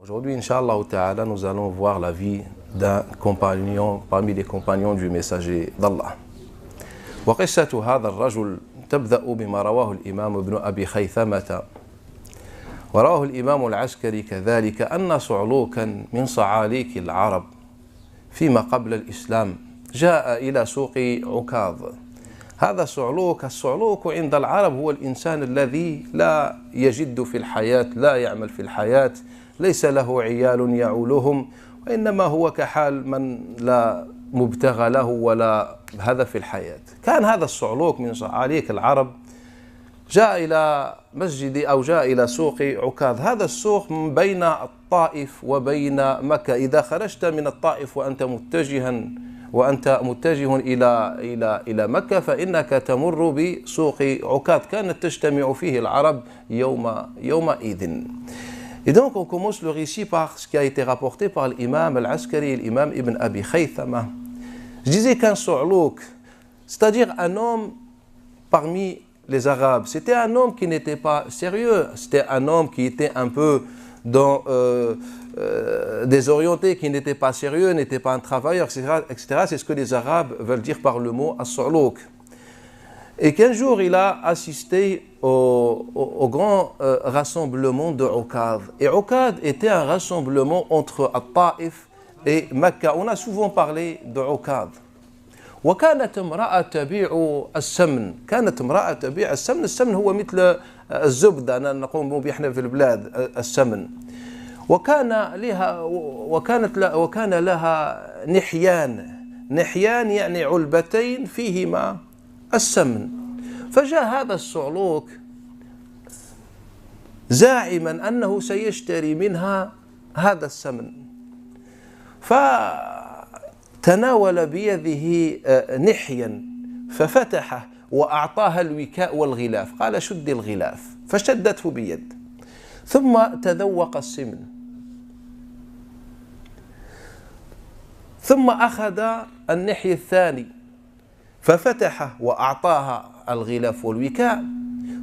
Aujourd'hui, Inch'Allah Ta'ala, nous allons voir la vie d'un compagnon parmi les compagnons du messager d'Allah. وقصة هذا الرجل تبدأ بما رواه الإمام ابن أبي خيثمة ورواه الإمام العسكري كذلك أن صعلوكا من صعاليك العرب فيما قبل الإسلام جاء إلى سوق عكاظ. هذا الصعلوك عند العرب هو الإنسان الذي لا يجد في الحياة، لا يعمل في الحياة، ليس له عيال يعولهم، وإنما هو كحال من لا مبتغى له ولا هدف في الحياة. كان هذا الصعلوك من صعاليك العرب جاء إلى مسجد أو جاء إلى سوق عكاظ. هذا السوق بين الطائف وبين مكة. إذا خرجت من الطائف وأنت متجه إلى مكة فإنك تمر بسوق عكاظ كانت تجتمع فيه العرب يومئذ. Et donc on commence le récit par ce qui a été rapporté par l'imam al-Askari et l'imam Ibn Abi Khaythama. Je disais qu'un Su'louk, c'est-à-dire un homme parmi les Arabes, c'était un homme qui n'était pas sérieux, c'était un homme qui était un peu désorienté, qui n'était pas sérieux, n'était pas un travailleur, etc. C'est ce que les Arabes veulent dire par le mot as-Su'louk. Et qu'un jour, il a assisté au grand rassemblement de Ukad. Et Ukad était un rassemblement entre Al-Ta'if et Mecca. On a souvent parlé de Ukad. وكانت امرأة تبيع السمن. كانت امرأة تبيع السمن. السمن هو مثل الزبدة نقوم به احنا في البلاد السمن. وكان لها نحيان يعني علبتين فيهما السمن. فجاء هذا الصعلوك زاعما أنه سيشتري منها هذا السمن، فتناول بيده نحيا ففتحه وأعطاها الوكاء والغلاف، قال شد الغلاف، فشدته بيد ثم تذوق السمن، ثم أخذ النحي الثاني ففتحه وأعطاها الغلاف والوكاء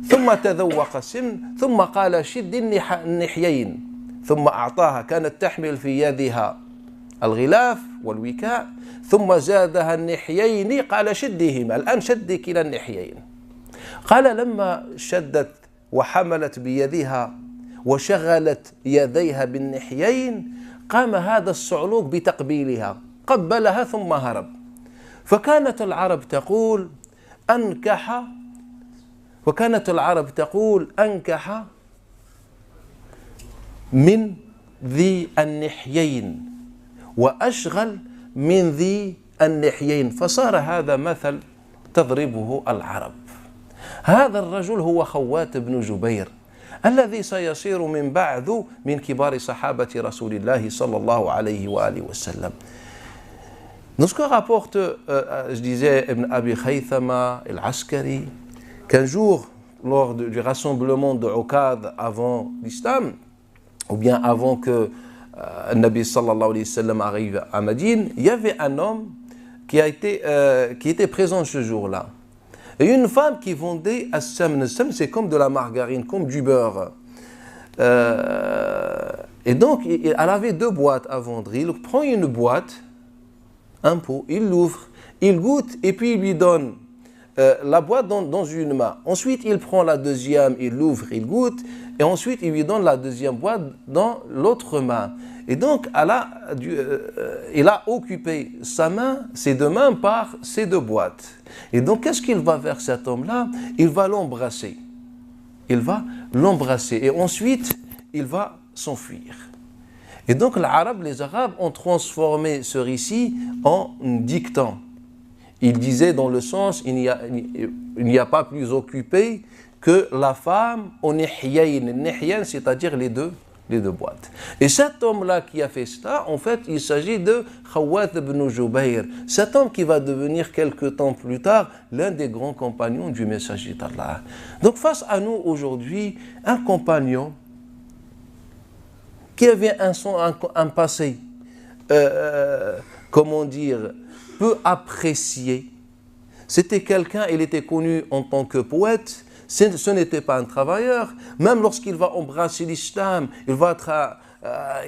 ثم تذوق السمن، ثم قال شد النحيين، ثم أعطاها، كانت تحمل في يدها الغلاف والوكاء، ثم زادها النحيين، قال شدهما، الآن شد كلا النحيين. قال لما شدت وحملت بيدها وشغلت يديها بالنحيين قام هذا الصعلوك بتقبيلها، قبلها ثم هرب. فكانت العرب تقول أنكح من ذي النحيين وأشغل من ذي النحيين، فصار هذا مثل تضربه العرب. هذا الرجل هو خوات بن جبير الذي سيصير من بعد من كبار صحابة رسول الله صلى الله عليه وآله وسلم. Donc ce que rapporte, je disais, Ibn Abi Khaythama al-Askari, qu'un jour, lors du rassemblement de Ukad avant l'islam, ou bien avant que Nabi sallallahu alayhi wa sallam arrive à Médine, il y avait un homme qui était présent ce jour-là. Et une femme qui vendait as-samn. As-samn, c'est comme de la margarine, comme du beurre. Et donc, elle avait deux boîtes à vendre. Il prend une boîte, un pot, il l'ouvre, il goûte et puis il lui donne la boîte dans une main. Ensuite, il prend la deuxième, il l'ouvre, il goûte et ensuite il lui donne la deuxième boîte dans l'autre main. Et donc, il a occupé sa main, ses deux mains par ces deux boîtes. Et donc, qu'est-ce qu'il va faire cet homme-là? Il va l'embrasser. Il va l'embrasser et ensuite, il va s'enfuir. Et donc, les Arabes ont transformé ce récit en dicton. Ils disaient dans le sens, il n'y a pas plus occupé que la femme au nihyayn. Nihyayn, c'est-à-dire les deux boîtes. Et cet homme-là qui a fait cela, en fait, il s'agit de Khawat ibn Jubayr. Cet homme qui va devenir quelque temps plus tard l'un des grands compagnons du messager d'Allah. Donc, face à nous aujourd'hui, un compagnon qui avait un passé, comment dire, peu apprécié. C'était quelqu'un, il était connu en tant que poète, ce n'était pas un travailleur. Même lorsqu'il va embrasser l'islam, il va être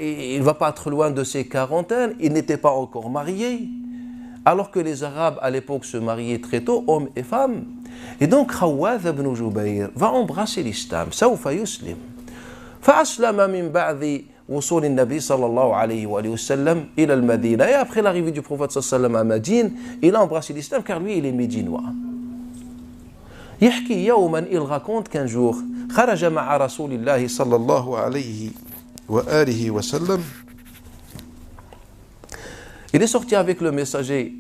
il ne va pas être loin de ses quarantaines, il n'était pas encore marié, alors que les Arabes à l'époque se mariaient très tôt, hommes et femmes. Et donc Khawwath ibn Jubayr va embrasser l'islam, سوف يسلم. فأسلم من بعد وصول النبي صلى الله عليه وآله وسلم إلى المدينة. Et après l'arrivée du prophète صلى الله عليه وسلم à Médine, il a embrassé l'islam car lui il est médinois. يحكي يوما, il raconte qu'un jour خرج مع رسول الله صلى الله عليه وآله وسلم, il est sorti avec le messager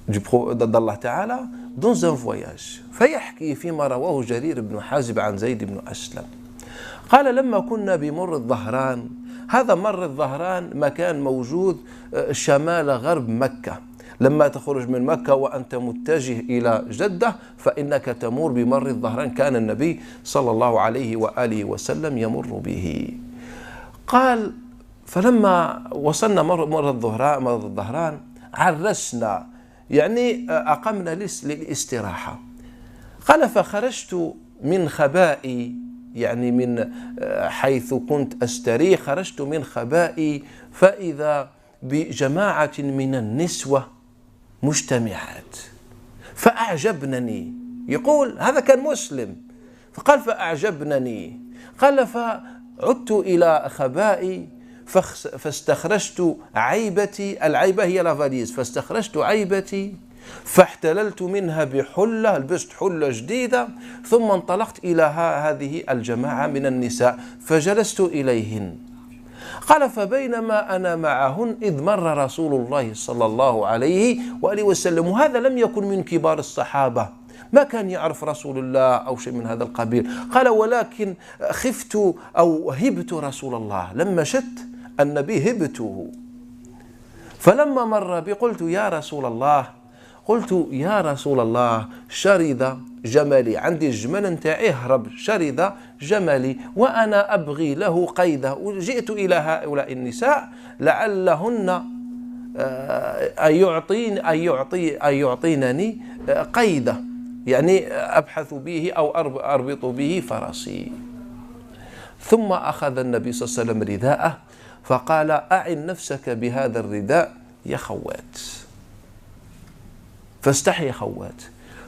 d'Allah Ta'ala dans un voyage. فيحكي فيما رواه جرير بن حازب عن زيد بن أسلم قال لما كنا بمر الظهران, هذا مر الظهران مكان موجود شمال غرب مكة. لما تخرج من مكة وأنت متجه إلى جدة فإنك تمر بمر الظهران, كان النبي صلى الله عليه وآله وسلم يمر به. قال فلما وصلنا مر الظهران عرسنا, يعني أقمنا للاستراحة. قال فخرجت من خبائي, يعني من حيث كنت أستريح, خرجت من خبائي فإذا بجماعة من النسوة مجتمعات فأعجبنني. يقول هذا كان مسلم, فقال فأعجبنني. قال فعدت إلى خبائي فاستخرجت عيبتي, العيبة هي لافاليز, فاستخرجت عيبتي فاحتللت منها بحلة, لبست حلة جديدة, ثم انطلقت إلى هذه الجماعة من النساء فجلست إليهن. قال فبينما أنا معهن إذ مر رسول الله صلى الله عليه وآله وسلم, وهذا لم يكن من كبار الصحابة, ما كان يعرف رسول الله أو شيء من هذا القبيل. قال ولكن خفت أو هبت رسول الله, لما شت النبي هبته. فلما مر بي قلت يا رسول الله شرد جملي, عندي الجمل نتاعي هرب, شرد جملي وأنا أبغي له قيده, وجئت إلى هؤلاء النساء لعلهن أن يعطينني قيده, يعني أبحث به أو أربط به فرسي. ثم أخذ النبي صلى الله عليه وسلم رداءه فقال أعن نفسك بهذا الرداء يا خوات. فاستحي خوات,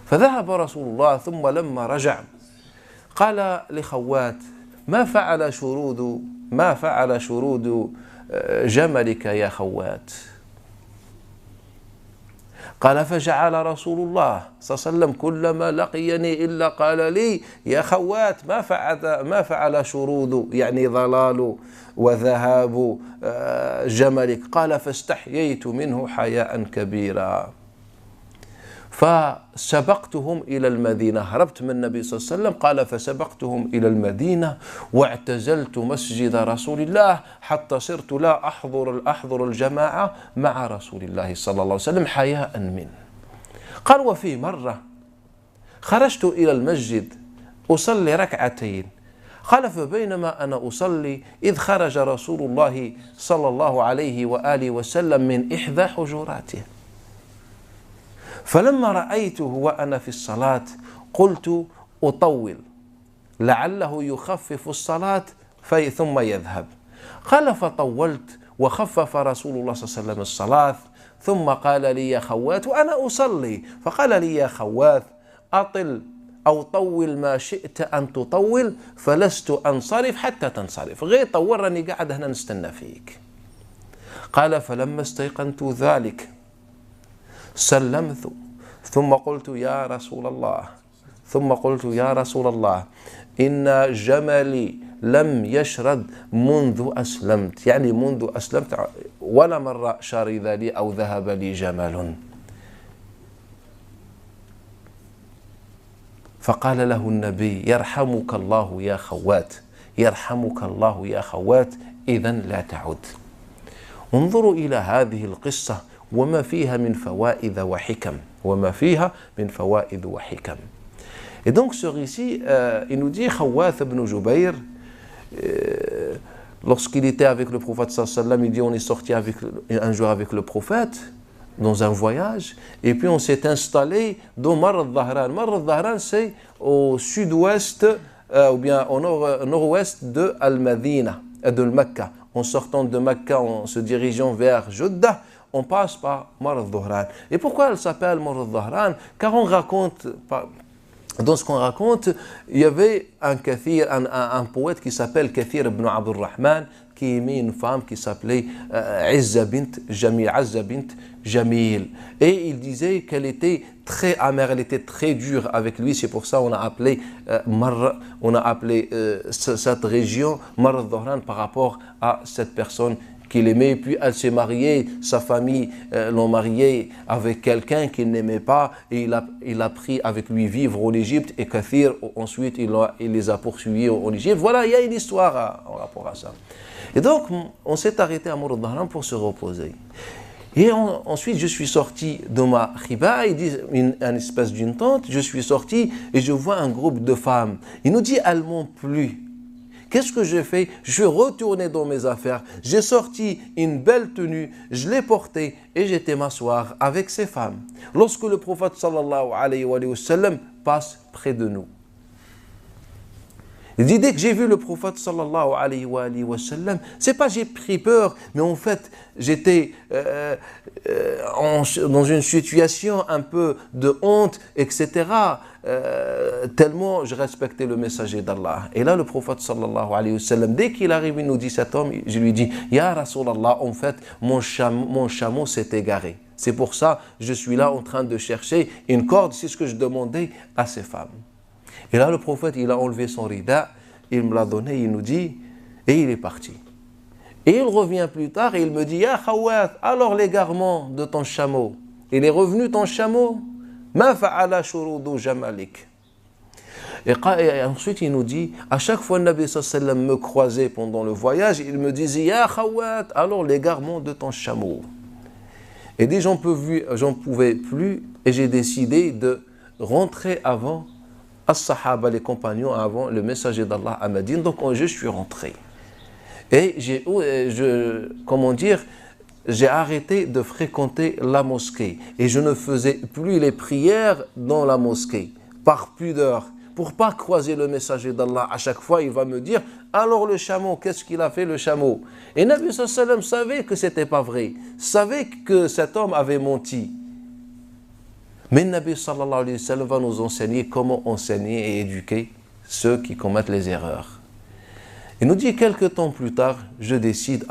فذهب رسول الله. ثم لما رجع قال لخوات ما فعل شرود جملك يا خوات. قال فجعل رسول الله صلى الله عليه وسلم كلما لقيني إلا قال لي يا خوات ما فعل شرود, يعني ضلال وذهاب جملك. قال فاستحييت منه حياء كبيرا. فسبقتهم إلى المدينة, هربت من النبي صلى الله عليه وسلم. قال فسبقتهم إلى المدينة واعتزلت مسجد رسول الله حتى صرت لا أحضر الجماعة مع رسول الله صلى الله عليه وسلم حياء منه. قال وفي مرة خرجت إلى المسجد أصلي ركعتين. قال فبينما أنا أصلي إذ خرج رسول الله صلى الله عليه وآله وسلم من إحدى حجراته, فلما رأيته وأنا في الصلاة قلت أطول لعله يخفف الصلاة ثم يذهب. قال فطولت وخفف رسول الله صلى الله عليه وسلم الصلاة, ثم قال لي يا خوات وأنا أصلي, فقال لي يا خوات أطل أو طول ما شئت أن تطول فلست أنصرف حتى تنصرف, غير طول راني قاعد هنا نستنى فيك. قال فلما استيقنت ذلك سلمت ثم قلت يا رسول الله إن جملي لم يشرد منذ أسلمت, يعني منذ أسلمت ولا مرة شرد لي أو ذهب لي جمل. فقال له النبي يرحمك الله يا خوات, إذن لا تعد. انظروا إلى هذه القصة وما فيها من فوائد وحكم. Et donc ce récit, il nous dit Khawwath ibn Jubayr, lorsqu'il était avec le prophète sallallahu alayhi wa sallam, il dit on est sorti un jour avec le prophète dans un voyage, et puis on s'est installé dans Marr al-Dhahran. Marr al-Dhahran, c'est au sud-ouest ou bien au nord-ouest de Al-Madina. de Mecca. En sortant de Mecca, en se dirigeant vers Jeddah, on passe par Mar al-Dhuhran. Et pourquoi elle s'appelle Mar al-Dhuhran? Car on raconte, dans ce qu'on raconte, il y avait un poète qui s'appelle Kathir ibn Abdurrahman, qui aimait une femme qui s'appelait Izza bint Jamil. Et il disait qu'elle était très amère, elle était très dure avec lui. C'est pour ça qu'on a appelé cette région Mar al-Dhuhran par rapport à cette personne qu'il aimait. Puis elle s'est mariée, sa famille l'ont mariée avec quelqu'un qu'il n'aimait pas, et il a pris avec lui vivre en Égypte, et Kathir ensuite il les a poursuivis en Égypte. Voilà, il y a une histoire en rapport à ça. Et donc on s'est arrêté à Mar al-Dhuhran pour se reposer. Et ensuite je suis sorti de ma khiba, il dit une espèce d'une tente, je suis sorti et je vois un groupe de femmes. Il nous dit elles m'ont plu. Qu'est-ce que j'ai fait? Je suis retourné dans mes affaires, j'ai sorti une belle tenue, je l'ai portée et j'étais m'asseoir avec ces femmes. Lorsque le prophète sallallahu alayhi wa sallam passe près de nous. Il dit, dès que j'ai vu le prophète sallallahu alayhi wa sallam, c'est pas j'ai pris peur, mais en fait j'étais dans une situation un peu de honte, etc. Tellement je respectais le messager d'Allah. Et là le prophète sallallahu alayhi wa sallam, dès qu'il arrive, il nous dit, cet homme, je lui dis, Ya Rasulallah, en fait mon chameau s'est égaré. C'est pour ça je suis là en train de chercher une corde, c'est ce que je demandais à ces femmes. Et là, le prophète, il a enlevé son rida, il me l'a donné, il nous dit, et il est parti. Et il revient plus tard et il me dit, Ya Khawat, alors l'égarement de ton chameau, il est revenu ton chameau? Ma fa'ala shurudu jamalik. Et ensuite, il nous dit, à chaque fois, le Nabi sallallahu alayhi wa sallam me croisait pendant le voyage, il me disait, Ya Khawat, alors l'égarement de ton chameau. Et dès j'en pouvais plus, et j'ai décidé de rentrer avant As-Sahaba, les compagnons, avant le messager d'Allah à Médine. Donc je suis rentré. Et j'ai arrêté de fréquenter la mosquée. Et je ne faisais plus les prières dans la mosquée, par pudeur, pour pas croiser le messager d'Allah. À chaque fois, il va me dire, alors le chameau, qu'est-ce qu'il a fait le chameau? Et Nabi sallallahu alayhi wa sallam savait que c'était pas vrai, savait que cet homme avait menti. Mais le Nabi sallallahu alayhi wa sallam va nous enseigner comment enseigner et éduquer ceux qui commettent les erreurs. Il nous dit, quelques temps plus tard, je décide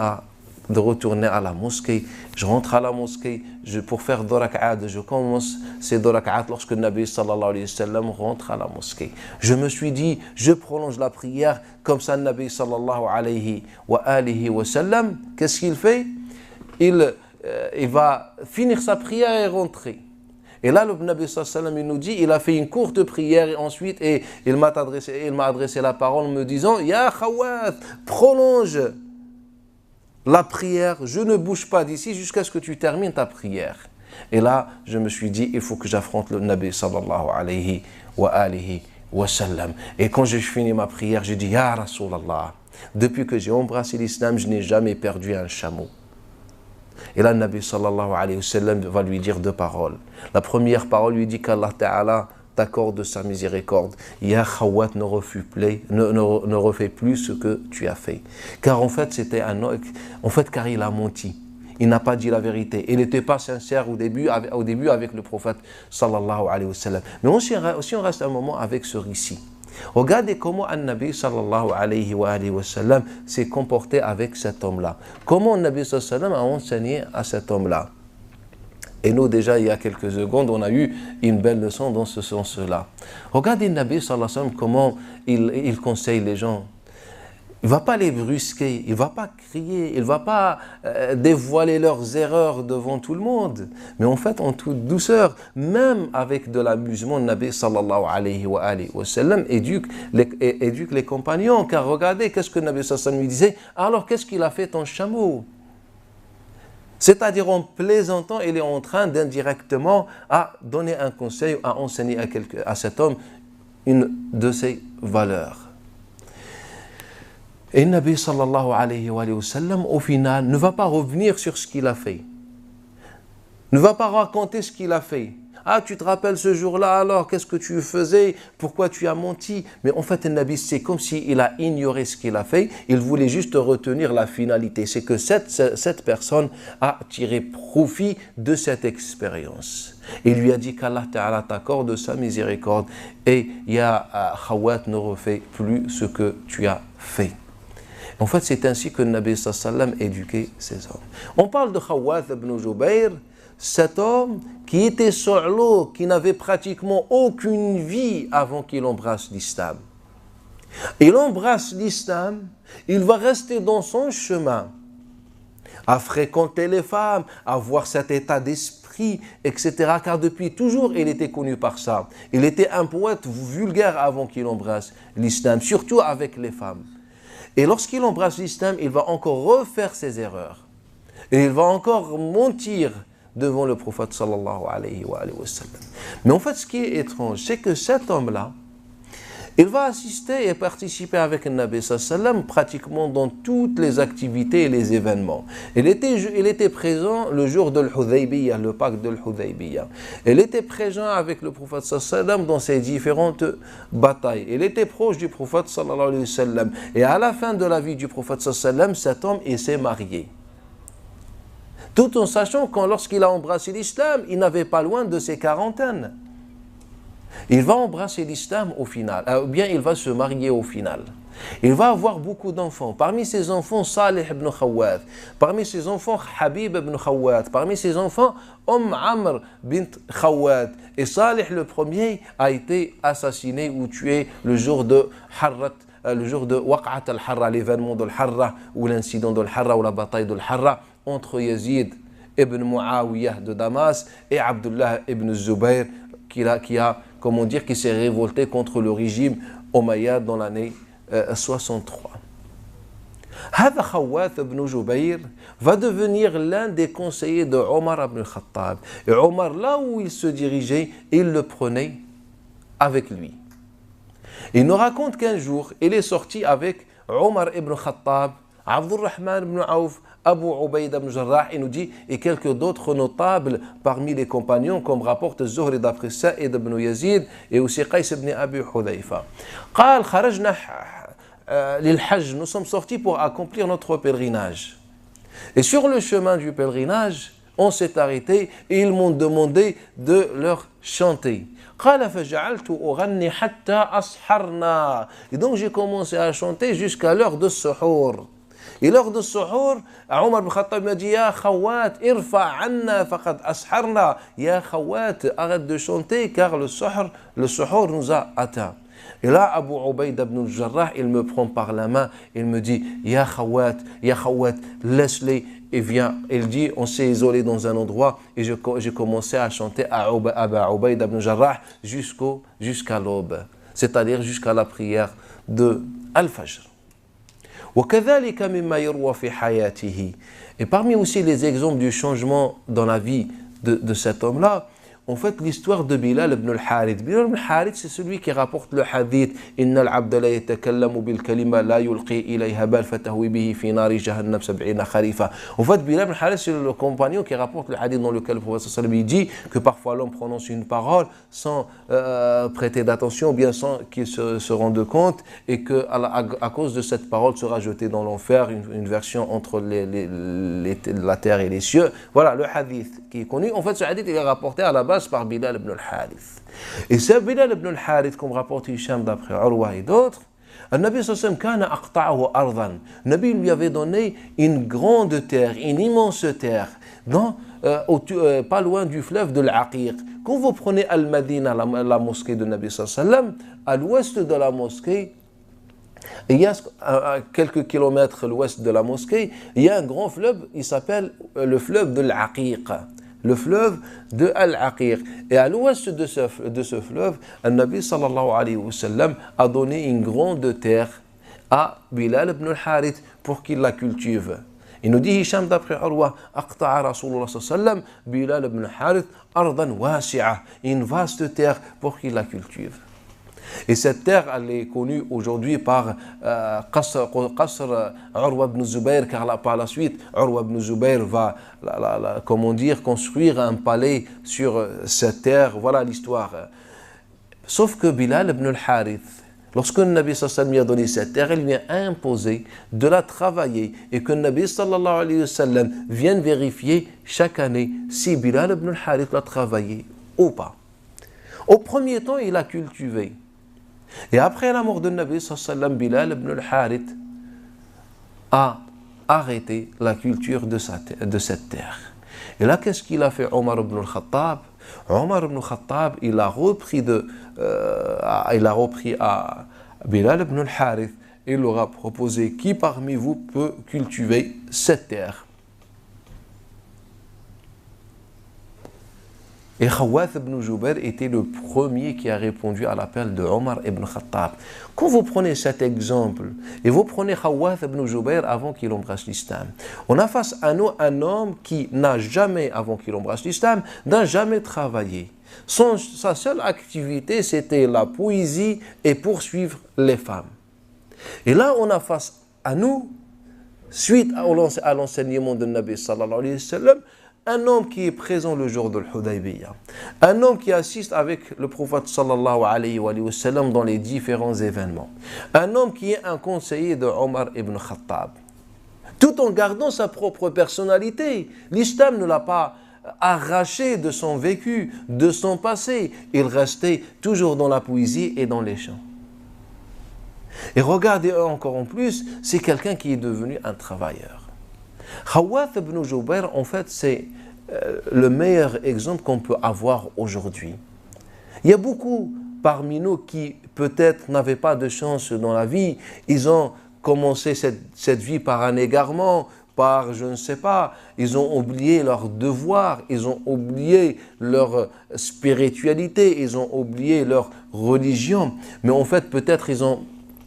de retourner à la mosquée. Je rentre à la mosquée pour faire deux rak'at. Je commence ces deux rak'at lorsque le Nabi sallallahu alayhi wa sallam rentre à la mosquée. Je me suis dit, je prolonge la prière comme ça. Le Nabi sallallahu alayhi wa sallam, qu'est-ce qu'il fait? Il va finir sa prière et rentrer. Et là, le Nabi sallallahu alayhi wa sallam, il nous dit, il a fait une courte prière et ensuite, il m'a adressé la parole en me disant, Ya Khawat, prolonge la prière, je ne bouge pas d'ici jusqu'à ce que tu termines ta prière. Et là, je me suis dit, il faut que j'affronte le Nabi sallallahu alayhi wa sallam. Et quand j'ai fini ma prière, j'ai dit, Ya Rasulallah, depuis que j'ai embrassé l'islam, je n'ai jamais perdu un chameau. Et là, le Nabi sallallahu alayhi wa sallam va lui dire deux paroles. La première parole lui dit qu'Allah Ta'ala t'accorde sa miséricorde. Ya Khawat, ne refais plus ce que tu as fait. Car en fait, car il a menti. Il n'a pas dit la vérité. Il n'était pas sincère au début avec le prophète sallallahu alayhi wa sallam. Mais aussi on reste un moment avec ce récit. Regardez comment An-Nabi sallallahu alayhi wa sallam s'est comporté avec cet homme-là. Comment An-Nabi sallallahu alayhi wa sallam a enseigné à cet homme-là. Et nous, déjà, il y a quelques secondes, on a eu une belle leçon dans ce sens-là. Regardez Nabi sallallahu alayhi wa sallam, comment il conseille les gens. Il ne va pas les brusquer, il ne va pas crier, il ne va pas dévoiler leurs erreurs devant tout le monde. Mais en fait, en toute douceur, même avec de l'amusement, Nabi sallallahu alayhi wa sallam éduque les compagnons. Car regardez, qu'est-ce que Nabi sallallahu alayhi wa sallam lui disait? Alors, qu'est-ce qu'il a fait ton chameau? C'est-à-dire en plaisantant, il est en train d'indirectement à donner un conseil, à enseigner à cet homme une de ses valeurs. Et le Nabi sallallahu alayhi wa sallam, au final, ne va pas revenir sur ce qu'il a fait. Ne va pas raconter ce qu'il a fait. Ah, tu te rappelles ce jour-là alors, qu'est-ce que tu faisais? Pourquoi tu as menti? Mais en fait, le Nabi, c'est comme s'il a ignoré ce qu'il a fait. Il voulait juste retenir la finalité. C'est que cette personne a tiré profit de cette expérience. Il lui a dit qu'Allah Ta'ala t'accorde sa miséricorde et Ya Khawat ne refait plus ce que tu as fait. En fait, c'est ainsi que le Nabi sallam éduquait ses hommes. On parle de Khawat ibn Jubayr, cet homme qui était solo, qui n'avait pratiquement aucune vie avant qu'il embrasse l'islam. Il embrasse l'islam, il va rester dans son chemin, à fréquenter les femmes, à avoir cet état d'esprit, etc. Car depuis toujours, il était connu par ça. Il était un poète vulgaire avant qu'il embrasse l'islam, surtout avec les femmes. Et lorsqu'il embrasse l'islam, il va encore refaire ses erreurs. Et il va encore mentir devant le prophète sallallahu alayhi wa sallam. Mais en fait, ce qui est étrange, c'est que cet homme-là, il va assister et participer avec le Nabi sallallahu alayhi wa sallam pratiquement dans toutes les activités et les événements. Il était présent le jour de l'Hudaybiyah, le pacte de l'Hudaybiyah. Il était présent avec le prophète sallallahu alayhi wa sallam dans ses différentes batailles. Il était proche du prophète sallallahu alayhi wa sallam. Et à la fin de la vie du prophète sallallahu alayhi wa sallam, cet homme s'est marié. Tout en sachant que lorsqu'il a embrassé l'islam, il n'avait pas loin de ses quarantaines. Il va embrasser l'islam au final, ou bien il va se marier au final. Il va avoir beaucoup d'enfants. Parmi ses enfants, Salih ibn Khawat. Parmi ses enfants, Habib ibn Khawat. Parmi ses enfants, Amr bint Khawat. Et Salih le premier a été assassiné ou tué le jour de Harrat, le jour de Waq'at al-Harra, l'événement de l'Harra, ou l'incident de l'Harra, ou la bataille de l'Harra, entre Yazid ibn Muawiyah de Damas et Abdullah ibn Zubayr, qui s'est révolté contre le régime Omeyyade dans l'année 63. Hada Khawat ibn Jubayr va devenir l'un des conseillers de Omar ibn Khattab. Et Omar, là où il se dirigeait, il le prenait avec lui. Il nous raconte qu'un jour, il est sorti avec Omar ibn Khattab, Abdurrahman ibn Auf, Abu Ubaïda ibn Jarrah, il nous dit, et quelques d'autres notables parmi les compagnons, comme rapporte Zuhri d'après Sa'id ibn Yazid, et aussi Qais ibn Abi Hudayfa. قال خرجنا للحج, nous sommes sortis pour accomplir notre pèlerinage. Et sur le chemin du pèlerinage, on s'est arrêté et ils m'ont demandé de leur chanter. قال فجعلت أغني حتى أسحرنا. Et donc j'ai commencé à chanter jusqu'à l'heure de suhour. Et lors de suhour, Omar ibn Khattab m'a dit, Ya Khawat, irfa anna faqad asharna. Ya Khawat, arrête de chanter car le suhour nous a atteint. Et là, Abu Ubaïda ibn Jarrah, il me prend par la main, il me dit, Ya Khawat, laisse-les et viens. Il dit, on s'est isolé dans un endroit et j'ai commencé à chanter à Abu Ubaïda ibn Jarrah jusqu'à l'aube, c'est-à-dire jusqu'à la prière de Al-Fajr. Et parmi aussi les exemples du changement dans la vie de cet homme-là, en fait, l'histoire de Bilal ibn al-Harith. Bilal ibn al-Harith, c'est celui qui rapporte le hadith Inna al-abda la yatakallamu bil kalima la yulqi ilayha bal fatahwi bihi fi nari jahannam 70 kharifa. En fait, Bilal ibn al-Harith, c'est le compagnon qui rapporte le hadith dans lequel le prophète sallallahu alayhi wa sallam dit que parfois l'homme prononce une parole sans prêter d'attention, ou bien sans qu'il se rende compte, et que à cause de cette parole sera jeté dans l'enfer, une version entre la terre et les cieux. Voilà le hadith qui est connu. En fait, ce hadith il est rapporté à la base par Bilal ibn al-Harith. Et c'est Bilal ibn al-Harith, comme rapporte Hisham d'après Urwa et d'autres, le Nabi sallallahu alayhi wa sallam, le Nabi lui avait donné une grande terre, une immense terre, pas loin du fleuve de l'Aqiq. Quand vous prenez Al-Madina, la mosquée de Nabi sallallahu alayhi wa sallam, à l'ouest de la mosquée, il y a à quelques kilomètres à l'ouest de la mosquée, il y a un grand fleuve, il s'appelle le fleuve de l'Aqiq. Le fleuve de Al-Aqiq. Et à l'ouest de ce fleuve, le Nabi sallallahu alayhi wa sallam a donné une grande terre à Bilal ibn al-Harith pour qu'il la cultive. Il nous dit Hisham d'après Urwa, Aqta'a Rasulullah sallallahu alayhi wa sallam, Bilal ibn al-Harith, ardan wasi'a, une vaste terre pour qu'il la cultive. Et cette terre, elle est connue aujourd'hui par Qasr Urwa ibn Zubayr, car par la suite, Urwa ibn Zubayr va, comment dire, construire un palais sur cette terre. Voilà l'histoire. Sauf que Bilal ibn al-Harith, lorsque le Nabi sallallahu alayhi wa sallam lui a donné cette terre, il lui a imposé de la travailler et que le Nabi sallallahu alayhi wa sallam vienne vérifier chaque année si Bilal ibn al-Harith l'a travaillé ou pas. Au premier temps, il a cultivé. Et après la mort de Nabi sallallahu alayhi wa sallam, Bilal ibn al-Harith a arrêté la culture de cette terre. Et là, qu'est-ce qu'il a fait Omar ibn al-Khattab? Omar ibn al-Khattab, il a repris à Bilal ibn al-Harith et il leur a proposé qui parmi vous peut cultiver cette terre. Et Khawath ibn Jubayr était le premier qui a répondu à l'appel de Omar ibn Khattab. Quand vous prenez cet exemple et vous prenez Khawath ibn Jubayr avant qu'il embrasse l'islam, on a face à nous un homme qui n'a jamais, avant qu'il embrasse l'islam, n'a jamais travaillé. Sa seule activité, c'était la poésie et poursuivre les femmes. Et là, on a face à nous, suite à l'enseignement de Nabi sallallahu alayhi wa sallam, un homme qui est présent le jour de l'Hudaybiyah, un homme qui assiste avec le prophète sallallahu alayhi wa sallam dans les différents événements, un homme qui est un conseiller de Omar ibn Khattab, tout en gardant sa propre personnalité. L'islam ne l'a pas arraché de son vécu, de son passé, il restait toujours dans la poésie et dans les chants. Et regardez encore en plus, c'est quelqu'un qui est devenu un travailleur. Khawath ibn Jubayr, en fait, c'est le meilleur exemple qu'on peut avoir aujourd'hui. Il y a beaucoup parmi nous qui peut-être n'avaient pas de chance dans la vie. Ils ont commencé cette vie par un égarement, par je ne sais pas. Ils ont oublié leurs devoirs, ils ont oublié leur spiritualité, ils ont oublié leur religion. Mais en fait, peut-être ils ont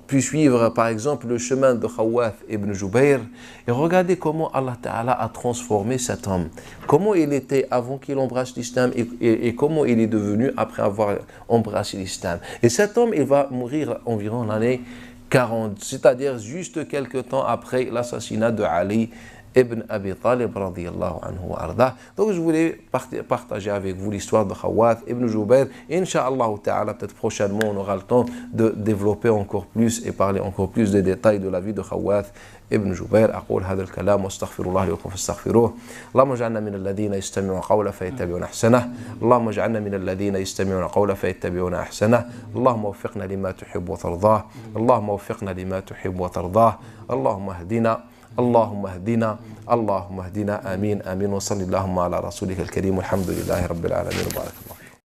pu suivre par exemple le chemin de Khawath ibn Jubayr et regardez comment Allah Ta'ala a transformé cet homme, comment il était avant qu'il embrasse l'islam et comment il est devenu après avoir embrassé l'islam. Et cet homme, il va mourir environ l'année 40, c'est-à-dire juste quelques temps après l'assassinat de Ali ibn Abi Talib radiyallahu anhu wa arda. Donc je voulais partager avec vous l'histoire de Khawath ibn Jubayr. Inch'Allah ta'ala, peut-être prochainement on aura le temps de développer encore plus et parler encore plus des détails de la vie de Khawath ابن جبير. أقول هذا الكلام واستغفر الله لي ولكم فاستغفروه. اللهم اجعلنا من الذين يستمعون قولا فيتبعون أحسنه. اللهم اجعلنا من الذين يستمعون قولا فيتبعون أحسنه. اللهم وفقنا لما تحب وترضاه. اللهم وفقنا لما تحب وترضاه. اللهم اهدنا اللهم اهدنا اللهم اهدنا آمين آمين. وصلي اللهم على رسولك الكريم والحمد لله رب العالمين وبارك الله.